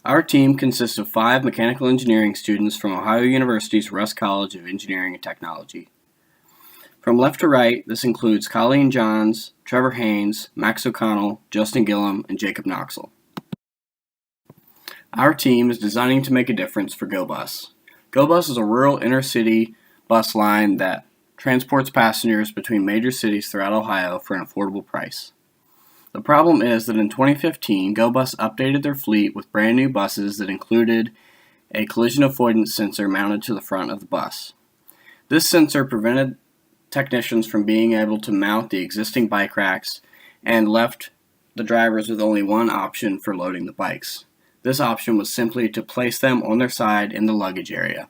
Our team consists of 5 mechanical engineering students from Ohio University's Russ College of Engineering and Technology. From left to right, this includes Colleen Johns, Trevor Haynes, Max O'Connell, Justin Gillum, and Jacob Knoxell. Our team is designing to make a difference for GoBus. GoBus is a rural inner-city bus line that transports passengers between major cities throughout Ohio for an affordable price. The problem is that in 2015, GoBus updated their fleet with brand new buses that included a collision avoidance sensor mounted to the front of the bus. This sensor prevented technicians from being able to mount the existing bike racks and left the drivers with only one option for loading the bikes. This option was simply to place them on their side in the luggage area.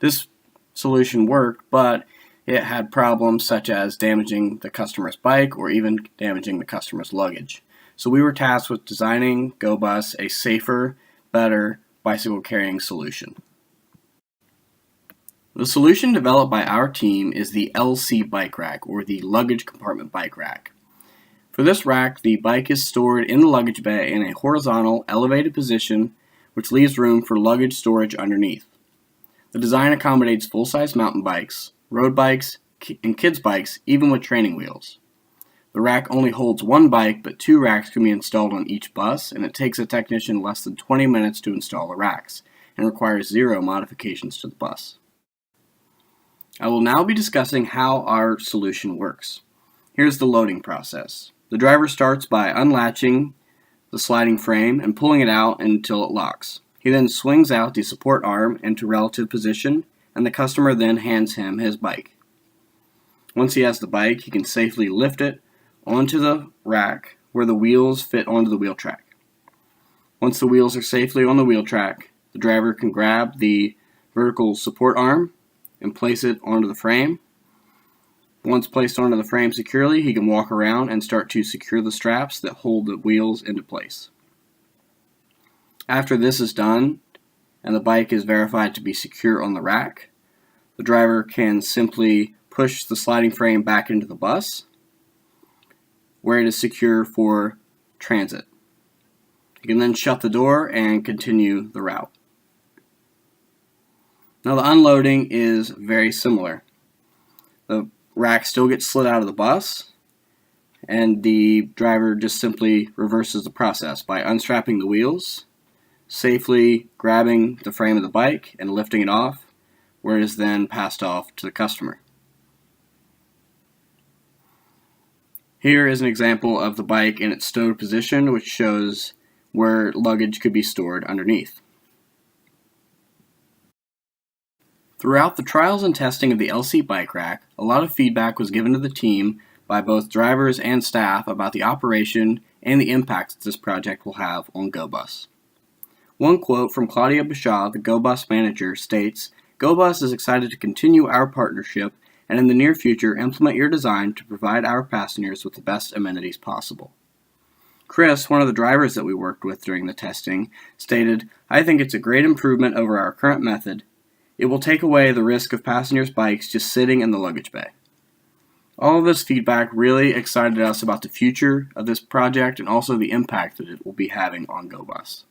This solution worked, but it had problems such as damaging the customer's bike or even damaging the customer's luggage. So we were tasked with designing GoBus a safer, better bicycle carrying solution. The solution developed by our team is the LC bike rack, or the luggage compartment bike rack. For this rack, the bike is stored in the luggage bay in a horizontal, elevated position, which leaves room for luggage storage underneath. The design accommodates full-size mountain bikes, road bikes, and kids' bikes, even with training wheels. The rack only holds one bike, but 2 racks can be installed on each bus, and it takes a technician less than 20 minutes to install the racks, and requires 0 modifications to the bus. I will now be discussing how our solution works. Here's the loading process. The driver starts by unlatching the sliding frame and pulling it out until it locks. He then swings out the support arm into relative position, and the customer then hands him his bike. Once he has the bike, he can safely lift it onto the rack where the wheels fit onto the wheel track. Once the wheels are safely on the wheel track, the driver can grab the vertical support arm and place it onto the frame. Once placed onto the frame securely, he can walk around and start to secure the straps that hold the wheels into place. After this is done, and the bike is verified to be secure on the rack, the driver can simply push the sliding frame back into the bus, where it is secure for transit. You can then shut the door and continue the route. Now the unloading is very similar. The rack still gets slid out of the bus, and the driver just simply reverses the process by unstrapping the wheels, safely grabbing the frame of the bike and lifting it off, where it is then passed off to the customer. Here is an example of the bike in its stowed position, which shows where luggage could be stored underneath. Throughout the trials and testing of the LC bike rack, a lot of feedback was given to the team by both drivers and staff about the operation and the impact this project will have on GoBus. One quote from Claudia Bashaw, the GoBus manager, states, "GoBus is excited to continue our partnership and in the near future implement your design to provide our passengers with the best amenities possible." Chris, one of the drivers that we worked with during the testing, stated, "I think it's a great improvement over our current method. It will take away the risk of passengers' bikes just sitting in the luggage bay." All of this feedback really excited us about the future of this project and also the impact that it will be having on GoBus.